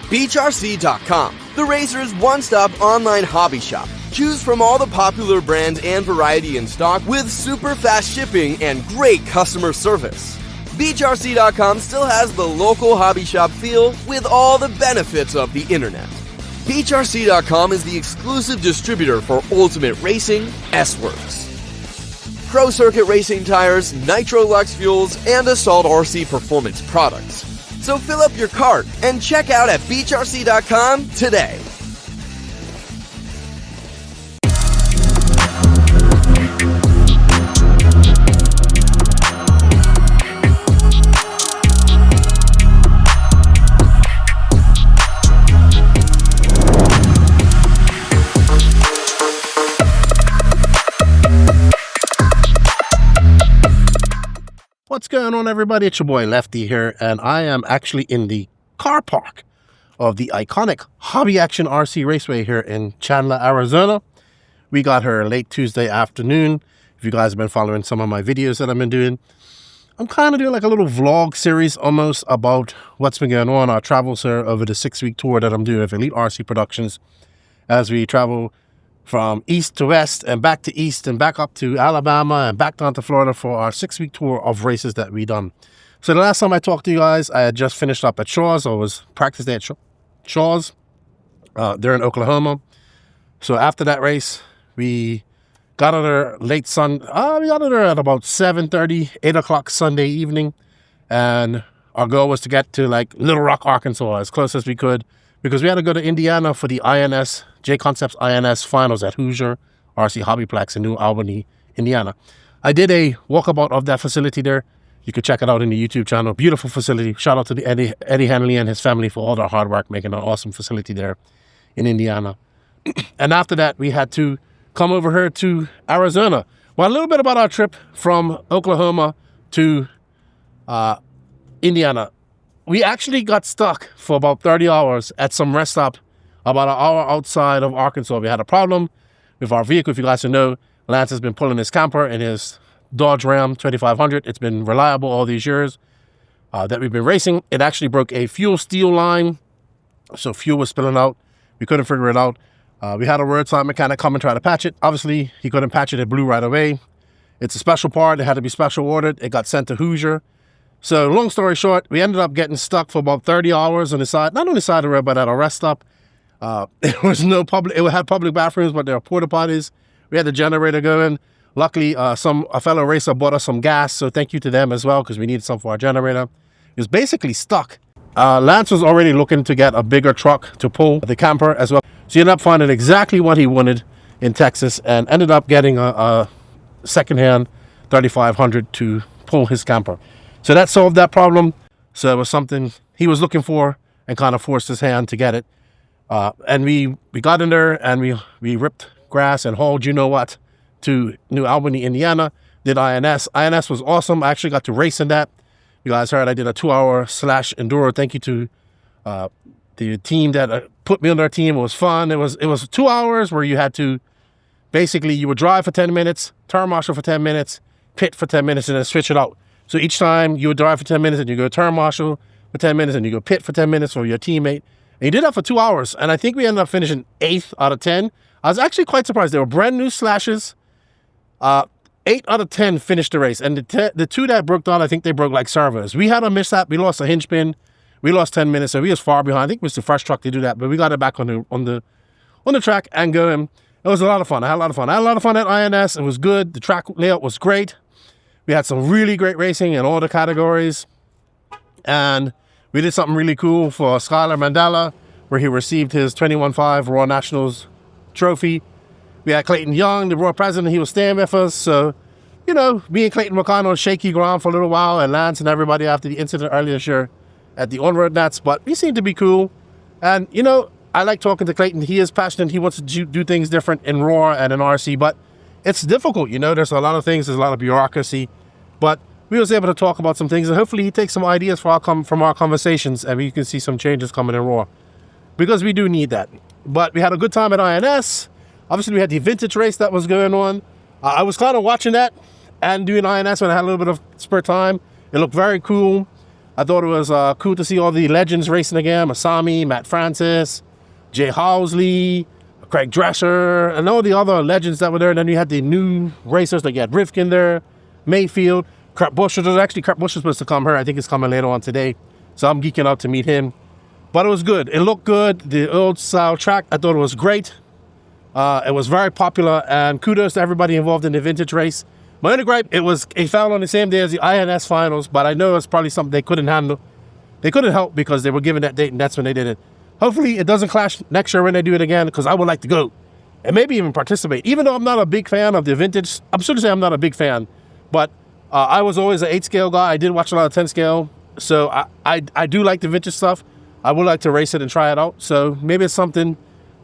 BeachRC.com, the racer's one-stop online hobby shop. Choose from all the popular brands and variety in stock with super fast shipping and great customer service. BeachRC.com still has the local hobby shop feel with all the benefits of the internet. BeachRC.com is the exclusive distributor for Ultimate Racing, S-Works, Pro Circuit Racing tires, Nitro Lux fuels, and Assault RC performance products. So fill up your cart and check out at BeachRC.com today. What's going on, everybody? It's your boy Lefty here, and I am actually in the car park of the iconic Hobby Action RC Raceway here in Chandler, Arizona. We got here late Tuesday afternoon. If you guys have been following some of my videos that I've been doing, I'm kind of doing like a little vlog series almost about what's been going on, our travels here over the 6-week tour that I'm doing with Elite RC Productions as we travel from east to west and back to east and back up to Alabama and back down to Florida for our 6-week tour of races that we done. So the last time I talked to you guys, I had just finished up at Shaw's. I was practice day at Shaw's there in Oklahoma. So after that race, we got out there late we got out there at about 7:30, 8 o'clock Sunday evening. And our goal was to get to like Little Rock, Arkansas as close as we could, because we had to go to Indiana for the INS, JConcepts INS finals at Hoosier RC Hobbyplex in New Albany, Indiana. I did a walkabout of that facility there. You can check it out in the YouTube channel. Beautiful facility. Shout out to Eddie Henley and his family for all their hard work making an awesome facility there in Indiana. And after that, we had to come over here to Arizona. Well, a little bit about our trip from Oklahoma to Indiana. We actually got stuck for about 30 hours at some rest stop about an hour outside of Arkansas. We had a problem with our vehicle. If you guys know, Lance has been pulling his camper in his Dodge Ram 2500. It's been reliable all these years that we've been racing. It actually broke a fuel steel line, so fuel was spilling out. We couldn't figure it out. We had a roadside mechanic come and try to patch it. Obviously, he couldn't patch it. It blew right away. It's a special part. It had to be special ordered. It got sent to Hoosier. So long story short, we ended up getting stuck for about 30 hours on the side, not on the side of the road, but at a rest stop. It was no public, it had public bathrooms, but there were porta potties. We had the generator going. Luckily, a fellow racer bought us some gas, so thank you to them as well, because we needed some for our generator. It was basically stuck. Lance was already looking to get a bigger truck to pull the camper as well. So he ended up finding exactly what he wanted in Texas and ended up getting a secondhand 3500 to pull his camper. So that solved that problem. So it was something he was looking for and kind of forced his hand to get it. And we got in there and we ripped grass and hauled, you know what, to New Albany, Indiana. Did INS. INS was awesome. I actually got to race in that. You guys heard I did a 2-hour / enduro. Thank you to the team that put me on their team. It was fun. It was 2 hours where you had to, basically you would drive for 10 minutes, turn marshal for 10 minutes, pit for 10 minutes, and then switch it out. So each time you would drive for 10 minutes and you go turn marshal for 10 minutes and you go pit for 10 minutes for your teammate. And you did that for 2 hours. And I think we ended up finishing 8th out of 10. I was actually quite surprised. They were brand new slashes. 8 out of 10 finished the race. And the 2 that broke down, I think they broke like servos. We had a mishap. We lost a hinge pin. We lost 10 minutes. So we was far behind. I think it was the first truck to do that. But we got it back on the track and going. It was a lot of fun. I had a lot of fun. I had a lot of fun at INS. It was good. The track layout was great. We had some really great racing in all the categories. And we did something really cool for Skylar Mandela, where he received his 21.5 Raw Nationals trophy. We had Clayton Young, the Raw president. He was staying with us. So, you know, me and Clayton were kind of on shaky ground for a little while, and Lance and everybody after the incident earlier this year at the on-road nats. But we seemed to be cool. And, you know, I like talking to Clayton. He is passionate. He wants to do things different in Raw and in RC. But it's difficult, you know. There's a lot of things. There's a lot of bureaucracy. But we was able to talk about some things, and hopefully he takes some ideas from our conversations, and we can see some changes coming in Raw, because we do need that. But we had a good time at INS. Obviously, we had the vintage race that was going on. I was kind of watching that and doing INS when I had a little bit of spare time. It looked very cool. I thought it was cool to see all the legends racing again. Masami, Matt Francis, Jay Housley, Craig Drescher, and all the other legends that were there. And then you had the new racers, like you had Rifkin there, Mayfield, Kurt Busch. Actually, Kurt Busch is supposed to come here. I think he's coming later on today. So I'm geeking out to meet him. But it was good. It looked good. The old style track, I thought it was great. It was very popular, and kudos to everybody involved in the vintage race. My only gripe, it fell on the same day as the INS finals, but I know it's probably something they couldn't handle. They couldn't help because they were given that date, and that's when they did it. Hopefully, it doesn't clash next year when they do it again, because I would like to go and maybe even participate. Even though I'm not a big fan of the vintage, I'm sure to say I'm not a big fan, but I was always an 8-scale guy. I did watch a lot of 10-scale, so I do like the vintage stuff. I would like to race it and try it out, so maybe it's something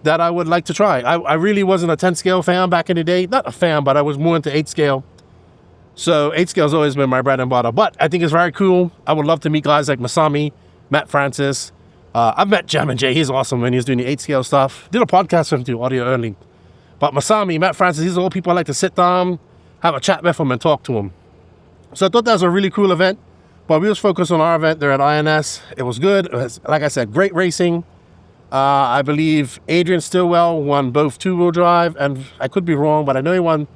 that I would like to try. I really wasn't a 10-scale fan back in the day. Not a fan, but I was more into 8-scale. So 8-scale has always been my bread and butter. But I think it's very cool. I would love to meet guys like Masami, Matt Francis. I've met Jam and Jay. He's awesome when he's doing the 8-scale stuff. Did a podcast with him too, audio only. But Masami, Matt Francis, these are all people I like to sit down, have a chat with them, and talk to them. So I thought that was a really cool event. But we was focused on our event there at INS. It was good. It was, like I said, great racing. I believe Adrian Stillwell won both two-wheel drive, and I could be wrong, but I know he won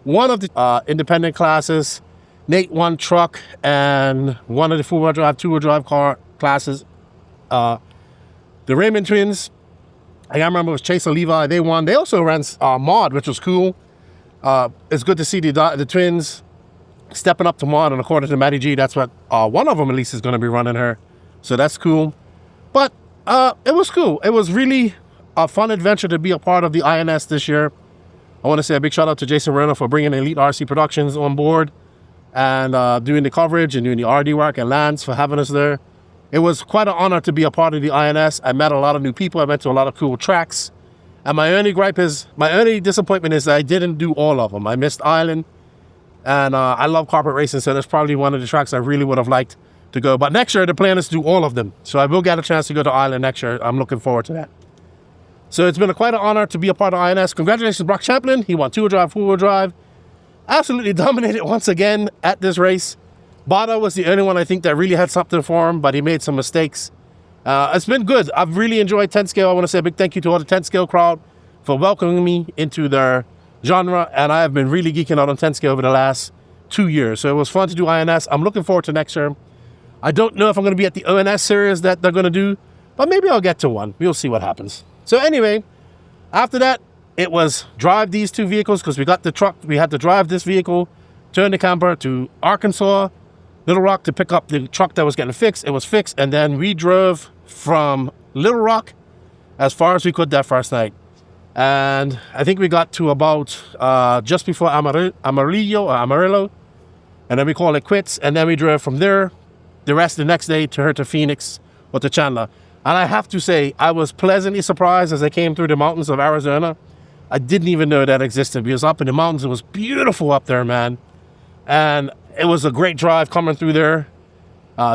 one of the independent classes. Nate won truck and one of the four-wheel drive, two-wheel drive car classes. The Raymond twins, I can't remember, it was Chase or Levi. They won. They also ran mod, which was cool. It's good to see the twins stepping up to mod, and according to Matty G, that's what one of them at least is going to be running her. So that's cool. But it was cool. It was really a fun adventure to be a part of the INS this year. I want to say a big shout out to Jason Renner for bringing Elite RC Productions on board and doing the coverage and doing the RD work, and Lance for having us there. It was quite an honor to be a part of the INS. I met a lot of new people. I went to a lot of cool tracks. And my only disappointment is that I didn't do all of them. I missed Island, and I love carpet racing, so that's probably one of the tracks I really would have liked to go. But next year, the plan is to do all of them. So I will get a chance to go to Island next year. I'm looking forward to that. So it's been quite an honor to be a part of INS. Congratulations, Brock Champlin. He won two-wheel drive, four-wheel drive. Absolutely dominated once again at this race. Bada was the only one I think that really had something for him, but he made some mistakes. It's been good. I've really enjoyed 10 scale. I want to say a big thank you to all the 10 scale crowd for welcoming me into their genre, and I have been really geeking out on 10 scale over the last 2 years. So it was fun to do INS. I'm looking forward to next year. I don't know if I'm going to be at the ONS series that they're going to do, but maybe I'll get to one. We'll see what happens. So anyway, after that, it was drive these two vehicles because we got the truck. We had to drive this vehicle, turn the camper to Arkansas, Little Rock to pick up the truck that was getting fixed. It was fixed, and then we drove from Little Rock as far as we could that first night. And I think we got to about just before Amarillo, and then we called it quits. And then we drove from there the rest of the next day to Phoenix or to Chandler. And I have to say, I was pleasantly surprised as I came through the mountains of Arizona. I didn't even know that existed. We was up in the mountains. It was beautiful up there, man. And it was a great drive coming through there.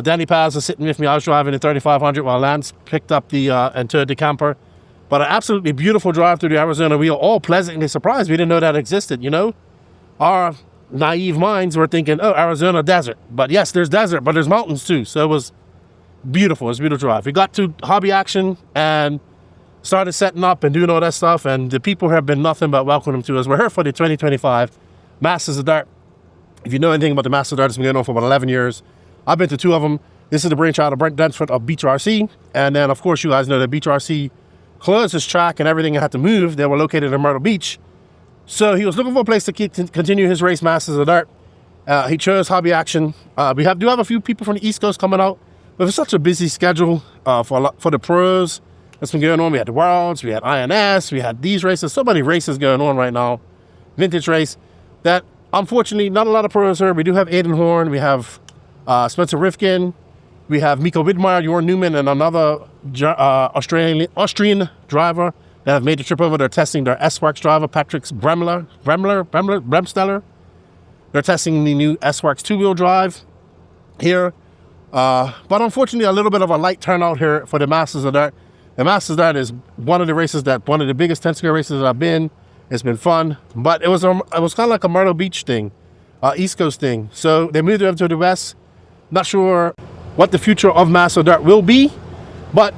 Danny Paz was sitting with me. I was driving the 3500 while Lance picked up and towed the camper. But an absolutely beautiful drive through the Arizona. We were all pleasantly surprised. We didn't know that existed, you know. Our naive minds were thinking, oh, Arizona desert. But yes, there's desert, but there's mountains too. So it was beautiful. It was a beautiful drive. We got to Hobby Action and started setting up and doing all that stuff. And the people have been nothing but welcoming to us. We're here for the 2025 Masters of Dirt. If you know anything about the Masters of Dirt, it's been going on for about 11 years. I've been to two of them. This is the brainchild of Brent Densford of Beach RC. And then, of course, you guys know that Beach RC closed his track and everything had to move. They were located in Myrtle Beach. So he was looking for a place to continue his race, Masters of Dirt. He chose Hobby Action. We do have a few people from the East Coast coming out. But it's such a busy schedule for the pros that's been going on. We had the Worlds, we had INS, we had these races. So many races going on right now. Vintage race. That, unfortunately, not a lot of pros here. We do have Aiden Horn. We have Spencer Rifkin. We have Miko Widmeyer, Jorn Newman, and another Austrian driver that have made the trip over. They're testing their S-Works driver, Patrick Bremsteller. They're testing the new S-Works two-wheel drive here. But unfortunately, a little bit of a light turnout here for the Masters of Dirt. The Masters of Dirt is one of the biggest 10-scale races that I've been. It's been fun, but it was kind of like a Myrtle Beach thing, East Coast thing. So they moved it up to the West. Not sure what the future of Master Dirt will be. But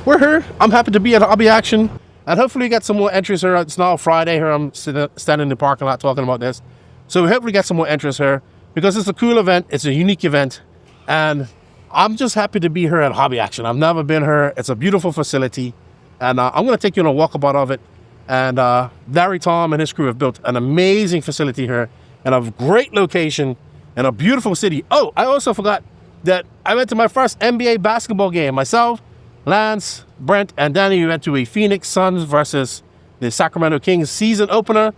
we're here. I'm happy to be at Hobby Action, and hopefully get some more entries here. It's now Friday here. I'm standing in the parking lot talking about this. So we hopefully get some more entries here, because it's a cool event. It's a unique event, and I'm just happy to be here at Hobby Action. I've never been here. It's a beautiful facility, and I'm going to take you on a walkabout of it. And Larry Tom and his crew have built an amazing facility here, and a great location, and a beautiful city. Oh, I also forgot that I went to my first NBA basketball game. Myself, Lance, Brent, and Danny, we went to a Phoenix Suns versus the Sacramento Kings season opener.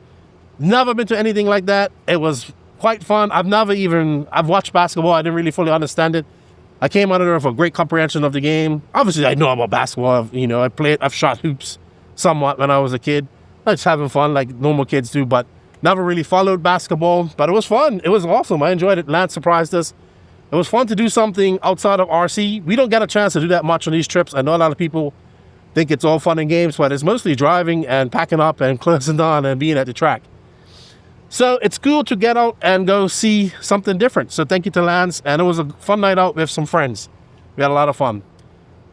Never been to anything like that. It was quite fun. I've watched basketball. I didn't really fully understand it. I came out of there with a great comprehension of the game. Obviously, I know about basketball. You know, I've shot hoops somewhat when I was a kid. I was having fun like normal kids do, but never really followed basketball. But it was fun. It was awesome. I enjoyed it. Lance surprised us. It was fun to do something outside of RC. We don't get a chance to do that much on these trips. I know a lot of people think it's all fun and games, but it's mostly driving and packing up and closing down and being at the track. So it's cool to get out and go see something different. So thank you to Lance, and it was a fun night out with some friends. We had a lot of fun.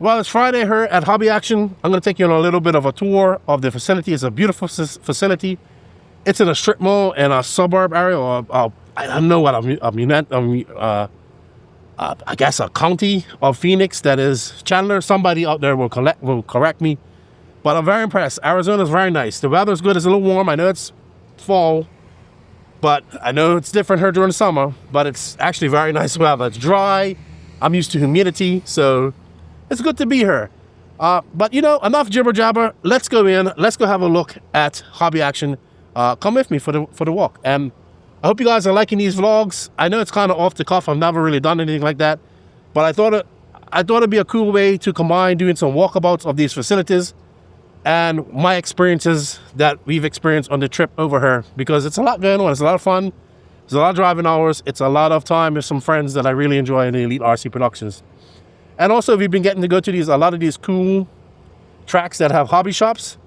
Well, it's Friday here at Hobby Action. I'm going to take you on a little bit of a tour of the facility. It's a beautiful facility. It's in a strip mall in a suburb area, or I don't know what I guess a county of Phoenix. That is Chandler. Somebody out there will correct me. But I'm very impressed. Arizona's very nice. The weather's good. It's a little warm. I know it's fall, but I know it's different here during the summer. But it's actually very nice weather. It's dry. I'm used to humidity, so it's good to be here. But you know, enough jibber jabber. Let's go in. Let's go have a look at Hobby Action. Come with me for the walk. And I hope you guys are liking these vlogs. I know it's kind of off the cuff. I've never really done anything like that, but I thought it'd be a cool way to combine doing some walkabouts of these facilities and my experiences that we've experienced on the trip over here, because it's a lot going on. It's a lot of fun. There's a lot of driving hours. It's a lot of time with some friends that I really enjoy in the Elite RC Productions. And also, we've been getting to go to a lot of these cool tracks that have hobby shops.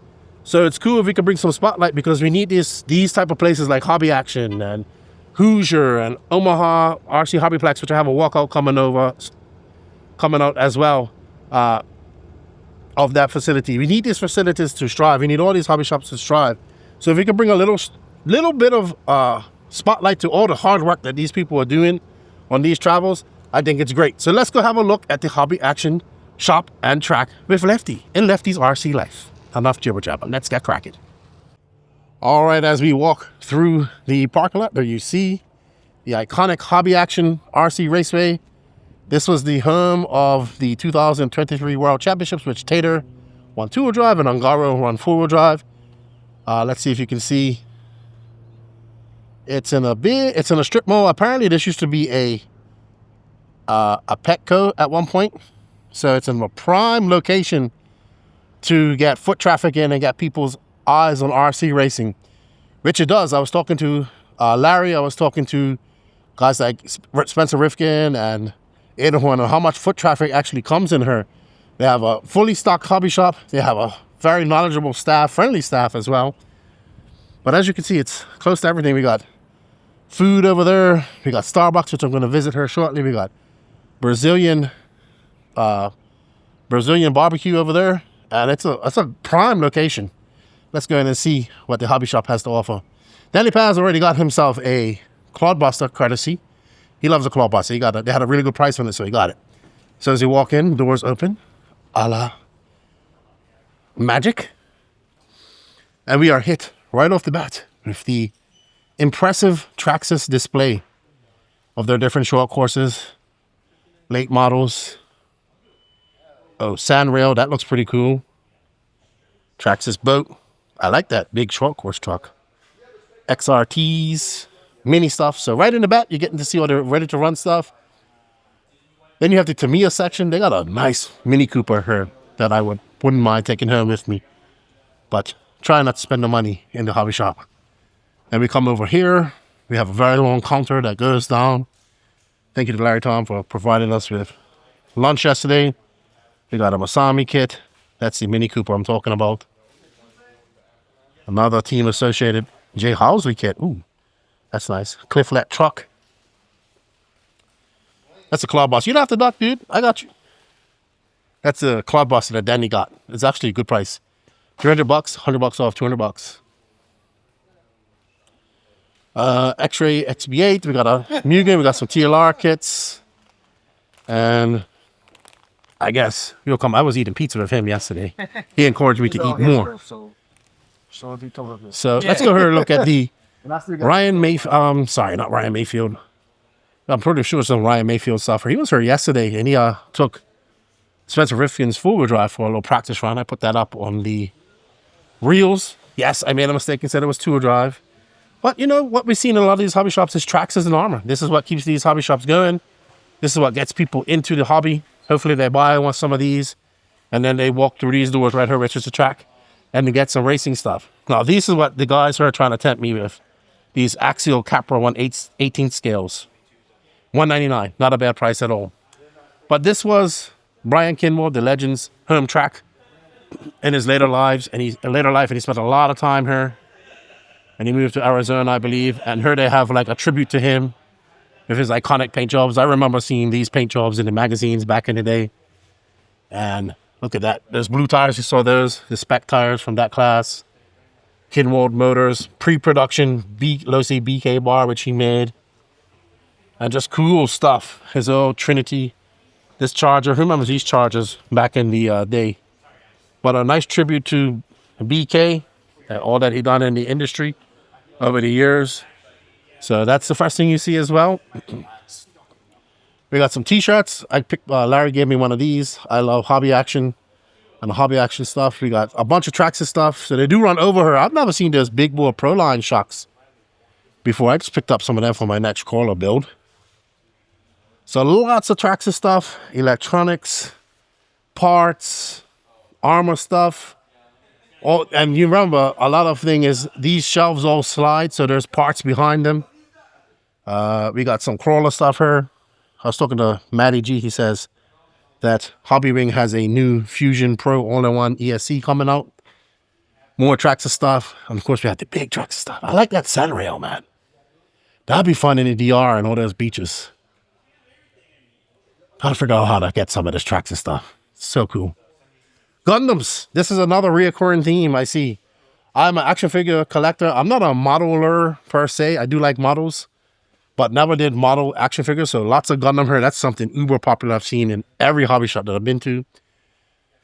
So it's cool if we can bring some spotlight, because we need these type of places like Hobby Action and Hoosier and Omaha RC Hobbyplex, which I have a walkout coming out as well of that facility. We need these facilities to strive. We need all these hobby shops to strive. So if we can bring a little bit of spotlight to all the hard work that these people are doing on these travels, I think it's great. So let's go have a look at the Hobby Action shop and track with Lefty in Lefty's RC life. Enough jibber jabber. Let's get cracking. All right, as we walk through the parking lot, there you see the iconic Hobby Action RC Raceway. This was the home of the 2023 World Championships, which Tater won 2-wheel drive and Ongaro won 4-wheel drive. Let's see if you can see. It's in a strip mall. Apparently, this used to be a Petco at one point, so it's in a prime location to get foot traffic in and get people's eyes on RC racing, which it does. I was talking to Larry. I was talking to guys like Spencer Rifkin and Ada Horn on how much foot traffic actually comes in here. They have a fully stocked hobby shop. They have a very knowledgeable staff, friendly staff as well. But as you can see, it's close to everything. We got food over there. We got Starbucks, which I'm going to visit here shortly. We got Brazilian barbecue over there. And it's a prime location. Let's go in and see what the hobby shop has to offer. Danny Paz already got himself a Clodbuster courtesy. He loves a Clodbuster. They had a really good price on it, so he got it. So as you walk in, doors open, a la magic. And we are hit right off the bat with the impressive Traxxas display of their different short courses, late models. Oh, sand rail, that looks pretty cool. Traxxas boat. I like that big short course truck. XRTs, mini stuff. So right in the back, you're getting to see all the ready to run stuff. Then you have the Tamiya section. They got a nice Mini Cooper here that I wouldn't mind taking home with me. But try not to spend the money in the hobby shop. And we come over here. We have a very long counter that goes down. Thank you to Larry Tom for providing us with lunch yesterday. We got a Masami kit. That's the Mini Cooper I'm talking about. Another team associated Jay Housley kit. Ooh, that's nice. Clifflet truck. That's a claw boss. You don't have to duck, dude. I got you. That's a claw boss that Danny got. It's actually a good price. $300, $100 off, $200. X-Ray XB8. We got a Mugen. We got some TLR kits. And I guess you'll come. I was eating pizza with him yesterday. He encouraged me to eat more. So let's go here and look at the Ryan Mayfield. Sorry, not Ryan Mayfield. I'm pretty sure it's some Ryan Mayfield stuff. He was here yesterday, and he took Spencer Rifkin's four-wheel drive for a little practice run. I put that up on the reels. Yes, I made a mistake and said it was two-wheel drive. But, you know, what we've seen in a lot of these hobby shops is Traxxas and armor. This is what keeps these hobby shops going. This is what gets people into the hobby. Hopefully they buy some of these, and then they walk through these doors right here, which is the track, and they get some racing stuff. Now, this is what the guys are trying to tempt me with. These Axial Capra 1/18 scales. $199, not a bad price at all. But this was Brian Kinmore, the Legends home track, in his later life, and he spent a lot of time here. And he moved to Arizona, I believe. And here they have like a tribute to him with his iconic paint jobs. I remember seeing these paint jobs in the magazines back in the day. And look at that. Those blue tires, you saw those, the spec tires from that class. Kinwald Motors, pre-production low C BK bar, which he made. And just cool stuff. His old Trinity, this charger. Who remembers these chargers back in the day? But a nice tribute to BK and all that he done in the industry over the years. So that's the first thing you see as well. We got some t-shirts. Larry gave me one of these. I love Hobby Action and the Hobby Action stuff. We got a bunch of Traxxas stuff. So they do run over her. I've never seen those big bore Pro Line shocks before. I just picked up some of them for my next crawler build. So lots of Traxxas stuff, electronics, parts, armor stuff. And you remember, a lot of thing is these shelves all slide, so there's parts behind them. We got some crawler stuff here. I was talking to Matty G. He says that Hobby Ring has a new Fusion Pro all-in-one ESC coming out. More Traxxas stuff. And of course, we have the big Traxxas stuff. I like that sun rail, man. That'd be fun in the DR and all those beaches. Gotta figure out how to get some of this Traxxas stuff. So cool. Gundams. This is another reoccurring theme I see. I'm an action figure collector. I'm not a modeler per se. I do like models, but never did model action figures. So lots of Gundam here. That's something uber popular I've seen in every hobby shop that I've been to.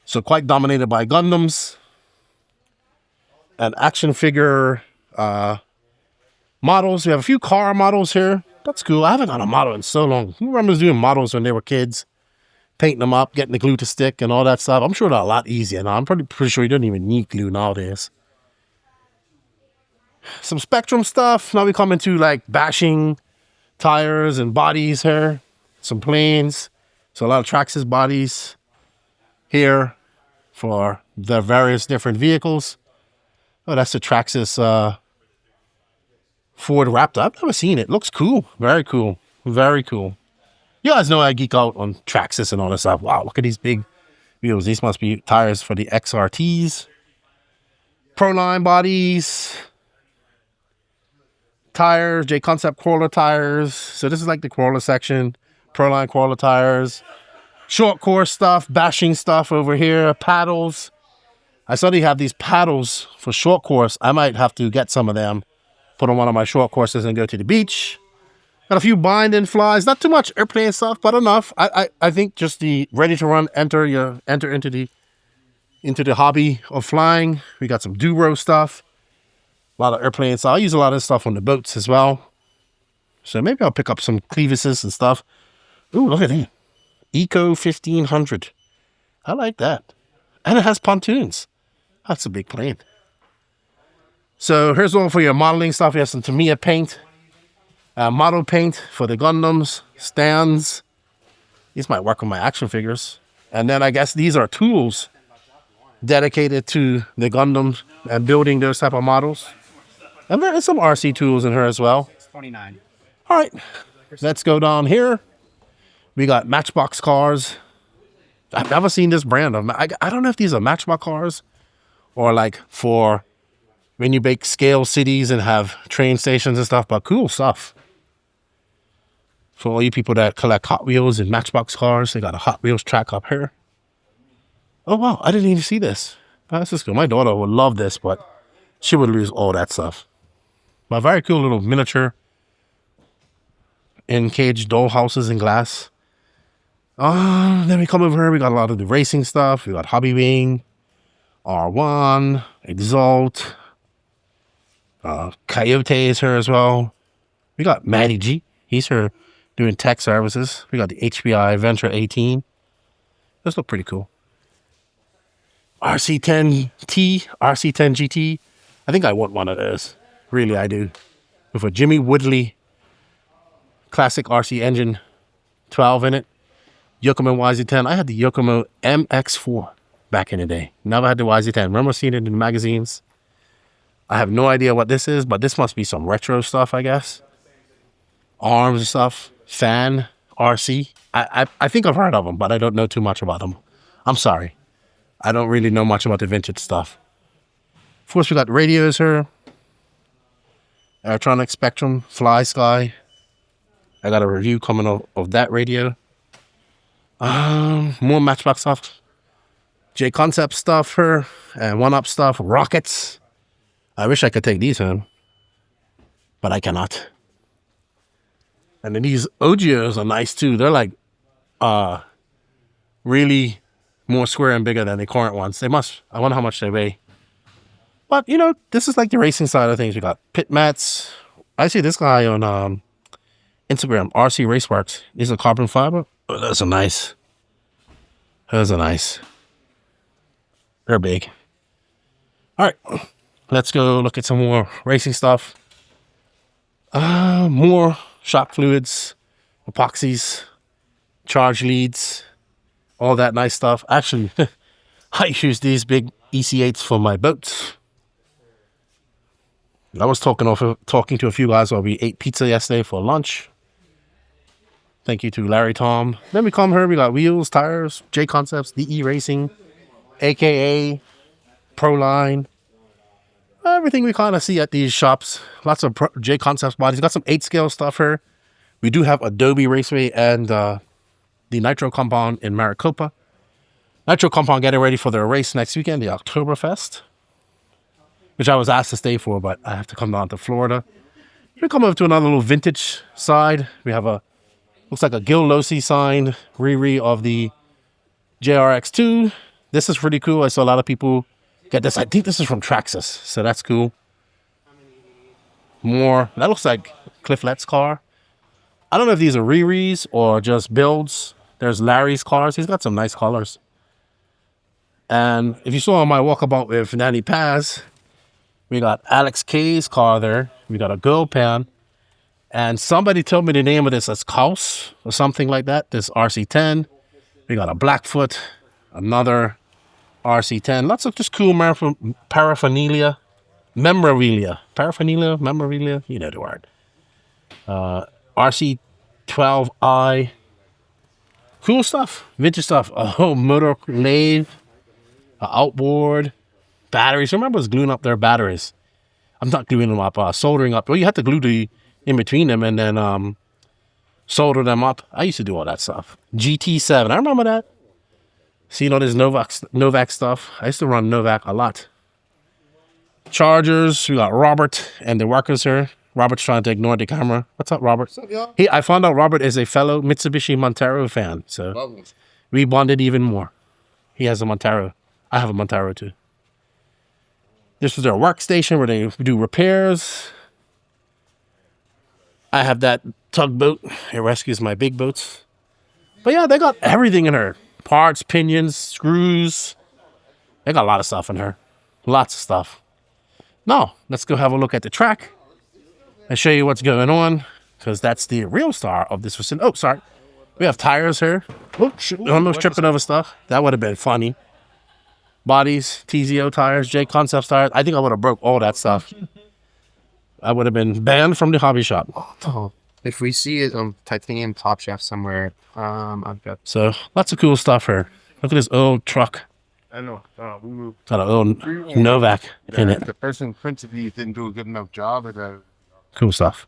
So quite dominated by Gundams and action figure models. We have a few car models here. That's cool. I haven't done a model in so long. Who remembers doing models when they were kids? Painting them up, getting the glue to stick and all that stuff. I'm sure they're a lot easier now. I'm pretty sure you don't even need glue nowadays. Some Spectrum stuff. Now we come into like bashing tires and bodies here. Some planes. So a lot of Traxxas bodies here for the various different vehicles. Oh, that's the Traxxas Ford Raptor. I've never seen it. Looks cool. Very cool. Very cool. You guys know I geek out on Traxxas and all this stuff. Wow, look at these big wheels. These must be tires for the XRTs. Proline bodies. Tires, JConcepts crawler tires. So this is like the crawler section. Proline crawler tires. Short course stuff, bashing stuff over here. Paddles. I saw they have these paddles for short course. I might have to get some of them, put on one of my short courses and go to the beach. Got a few bind and flies. Not too much airplane stuff, but enough. I think just the ready to run, enter into the hobby of flying. We got some Duro stuff. A lot of airplane stuff. I use a lot of stuff on the boats as well. So maybe I'll pick up some Clevises and stuff. Ooh, look at that. Eco 1500. I like that. And it has pontoons. That's a big plane. So here's one for your modeling stuff. You have some Tamiya paint. Model paint for the Gundams, stands. These might work on my action figures. And then I guess these are tools dedicated to the Gundams and building those type of models. And there's some RC tools in here as well. It's 29. All right, let's go down here. We got Matchbox cars. I've never seen this brand. I don't know if these are Matchbox cars or like for when you bake scale cities and have train stations and stuff, but cool stuff. For all you people that collect Hot Wheels and Matchbox cars, they got a Hot Wheels track up here. Oh, wow. I didn't even see this. Oh, this is cool. My daughter would love this, but she would lose all that stuff. But very cool little miniature in-cage doll houses in glass. Then we come over here. We got a lot of the racing stuff. We got Hobby Wing, R1, Exalt. Coyote is here as well. We got Matty G. He's here doing tech services. We got the HBI Venture 18. Those look pretty cool. RC10T, RC10 GT. I think I want one of those. Really, I do. With a Jimmy Woodley classic RC engine 12 in it. Yokomo YZ10. I had the Yokomo MX4 back in the day. Never had the YZ10. Remember seeing it in the magazines? I have no idea what this is, but this must be some retro stuff, I guess. Arms and stuff. Fan RC. I think I've heard of them, but I don't know too much about them. I'm sorry. I don't really know much about the vintage stuff. Of course, we got radios here. Electronic Spectrum, Fly Sky. I got a review coming of that radio. More Matchbox stuff. JConcepts stuff here. And 1UP stuff. Rockets. I wish I could take these home. But I cannot. And then these OGOs are nice too. They're like really more square and bigger than the current ones. They must. I wonder how much they weigh. But, you know, this is like the racing side of things. We got pit mats. I see this guy on Instagram, RC Raceworks. These are carbon fiber. Oh, those are nice. Those are nice. They're big. All right. Let's go look at some more racing stuff. More shock fluids, epoxies, charge leads, all that nice stuff. Actually, I use these big EC8s for my boats. I was talking to a few guys while we ate pizza yesterday for lunch. Thank you to Larry Tom. Then we come here, we got wheels, tires, JConcepts, DE Racing, AKA, Proline. Everything we kind of see at these shops. Lots of JConcepts bodies. Got some 8-scale stuff here. We do have Adobe Raceway and the Nitro compound in Maricopa. Nitro compound getting ready for their race next weekend, the Oktoberfest, which I was asked to stay for, but I have to come down to Florida. We come over to another little vintage side. We have looks like a Gil Losi signed of the JRX2. This is pretty cool. I saw a lot of people get this. I think this is from Traxxas, so that's cool. More. That looks like Cliff Lett's car. I don't know if these are re-res or just builds. There's Larry's cars. He's got some nice colors. And if you saw on my walkabout with Nanny Paz, we got Alex K's car there. We got a girl pan. And somebody told me the name of this as Kaus or something like that. This RC10. We got a Blackfoot. Another RC10. Lots of just cool paraphernalia. Memorabilia. You know the word. RC12i. Cool stuff. Vintage stuff. A whole motor lathe. An outboard. Batteries. Remember, I was gluing up their batteries. I'm not gluing them up. Soldering up. Well, you have to glue the in between them and then solder them up. I used to do all that stuff. GT7. I remember that. See, all this Novak stuff. I used to run Novak a lot. Chargers. We got Robert and the workers here. Robert's trying to ignore the camera. What's up, Robert? What's up, y'all? I found out Robert is a fellow Mitsubishi Montero fan. So we bonded even more. He has a Montero. I have a Montero too. This was their workstation where they do repairs. I have that tugboat. It rescues my big boats. But yeah, they got everything in her. Parts, pinions, screws. They got a lot of stuff in her. Lots of stuff. Now, let's go have a look at the track and show you what's going on, because that's the real star of this vicinity. Oh, sorry. We have tires here. Oops, almost tripping over stuff. That would have been funny. Bodies, TZO tires, JConcepts tires. I think I would have broke all that stuff. I would have been banned from the hobby shop. Oh, if we see it on titanium top shaft somewhere, I've got. So lots of cool stuff here. Look at this old truck. I know. We moved. Got an old Novak in it. The person who printed these didn't do a good enough job at that. Cool stuff.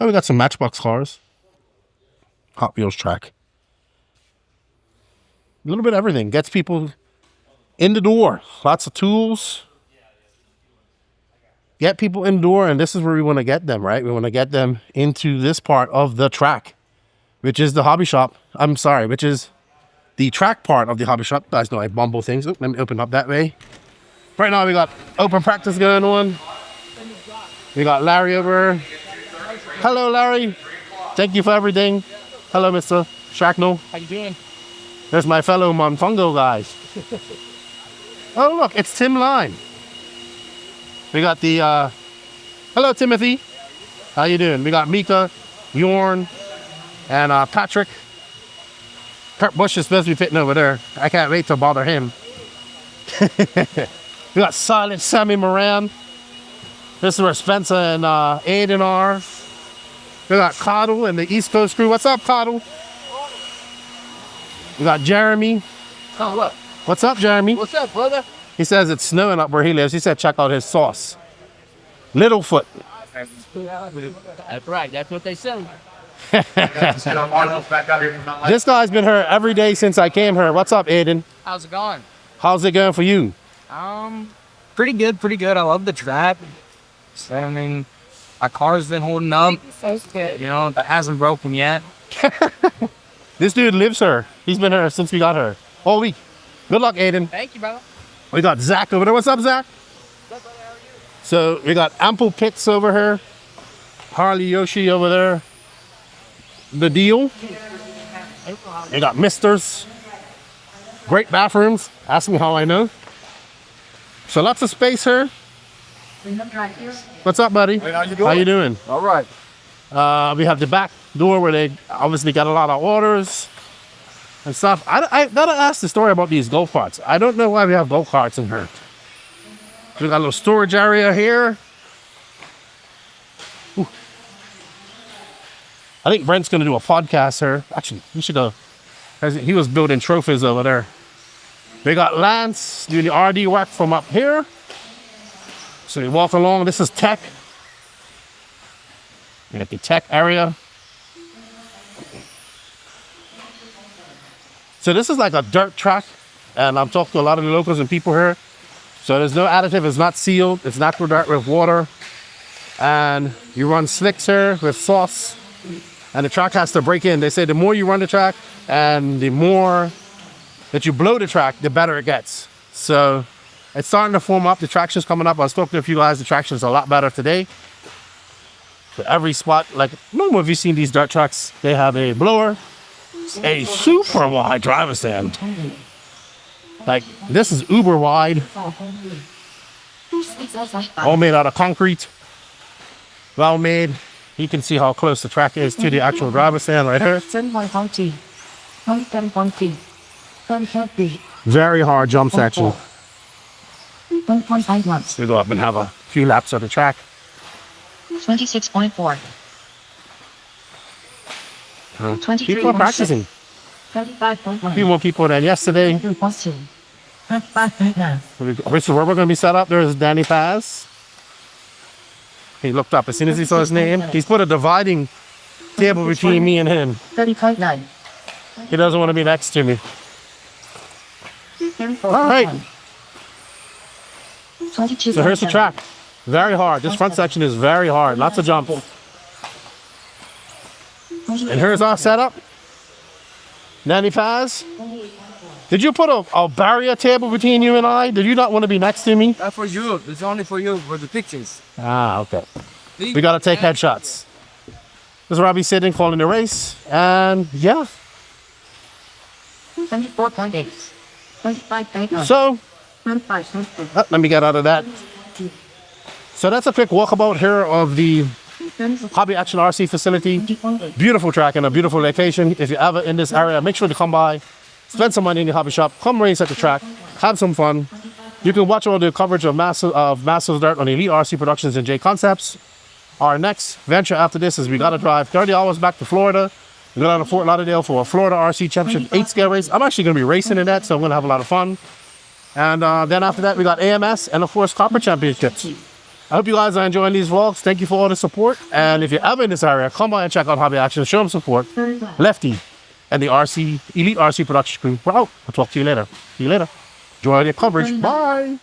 Oh, we got some Matchbox cars. Hot Wheels track. A little bit of everything. Gets people in the door. Lots of tools. Get people indoor, and this is where we want to get them, right? We want to get them into this part of the track, which is the hobby shop. I'm sorry, which is the track part of the hobby shop. You guys know I bumble things. Let me open up that way. Right now we got open practice going on. We got Larry over. Hello, Larry. Thank you for everything. Hello, Mr. Shrapnel. How you doing? There's my fellow Monfungo guys. Oh, look, it's Tim Line. We got the, hello, Timothy. How you doing? We got Mika, Bjorn, and Patrick. Kurt Busch is supposed to be fitting over there. I can't wait to bother him. We got Silent Sammy Moran. This is where Spencer and Aiden are. We got Coddle and the East Coast crew. What's up, Coddle? We got Jeremy. Oh, look. What's up, Jeremy? What's up, brother? He says it's snowing up where he lives. He said check out his sauce. Littlefoot. That's right. That's what they say. This guy's been here every day since I came here. What's up, Aiden? How's it going? How's it going for you? Pretty good, pretty good. I love the track. So, I mean, my car's been holding up. You know, it hasn't broken yet. This dude lives here. He's been here since we got here. All week. Good luck, Aiden. Thank you, brother. We got Zach over there. What's up, Zach? So we got Ample Pits over here. Harley Yoshi over there. The Deal. We got Misters. Great bathrooms. Ask me how I know. So lots of space here. What's up, buddy? Hey, how you doing? How you doing? All right. We have the back door where they obviously got a lot of orders and stuff. I gotta ask the story about these golf carts. I don't know why we have golf carts in here. We got a little storage area here. Ooh. I think Brent's gonna do a podcast here. Actually, we should go. He was building trophies over there. We got Lance doing the RD work from up here. So you walk along. This is tech. We got the tech area. So this is like a dirt track, and I'm talking to a lot of the locals and people here. So there's no additive, it's not sealed, it's natural dirt with water. And you run slicks here with sauce, and the track has to break in. They say the more you run the track and the more that you blow the track, the better it gets. So it's starting to form up, the traction's coming up. I was talking to a few guys, the traction's a lot better today. So every spot, like, no more have you seen these dirt tracks, they have a blower, a super wide driver stand. Like, this is uber wide. All made out of concrete. Well made. You can see how close the track is to the actual driver stand right here. Very hard jump section. So we go up and have a few laps of the track. 26.4. People are practicing. A few more people than yesterday. This is where we're going to be set up. There's Danny Paz. He looked up as soon as he saw his name. He's put a dividing table between me and him. 30.9. He doesn't want to be next to me. All right. 22. So here's the track. Very hard. This front section is very hard. Lots of jumps. And here's our setup. Danny Paz. Did you put a barrier table between you and I? Did you not want to be next to me? That's for you. It's only for you for the pictures. Ah, okay. We got to take headshots. This is where I'll be sitting, calling the race. And yeah. 24.8. 25.9. So, 25.4. let me get out of that. So that's a quick walkabout here of the Hobby Action RC facility. Beautiful track and a beautiful location. If you're ever in this area, make sure to come by, spend some money in the hobby shop, come race at the track, have some fun. You can watch all the coverage of Massive Dirt on Elite RC Productions and JConcepts. Our next venture after this is we got to drive 30 hours back to Florida. We're going to Fort Lauderdale for a Florida RC Championship 8-scale race. I'm actually going to be racing in that, so I'm going to have a lot of fun. And then after that, we got AMS and, of course, Copper Championships. I hope you guys are enjoying these vlogs. Thank you for all the support. And if you're ever in this area, come by and check out Hobby Action. Show them support. Lefty and the Elite RC production crew. We're out. I'll talk to you later. See you later. Enjoy your coverage. Bye.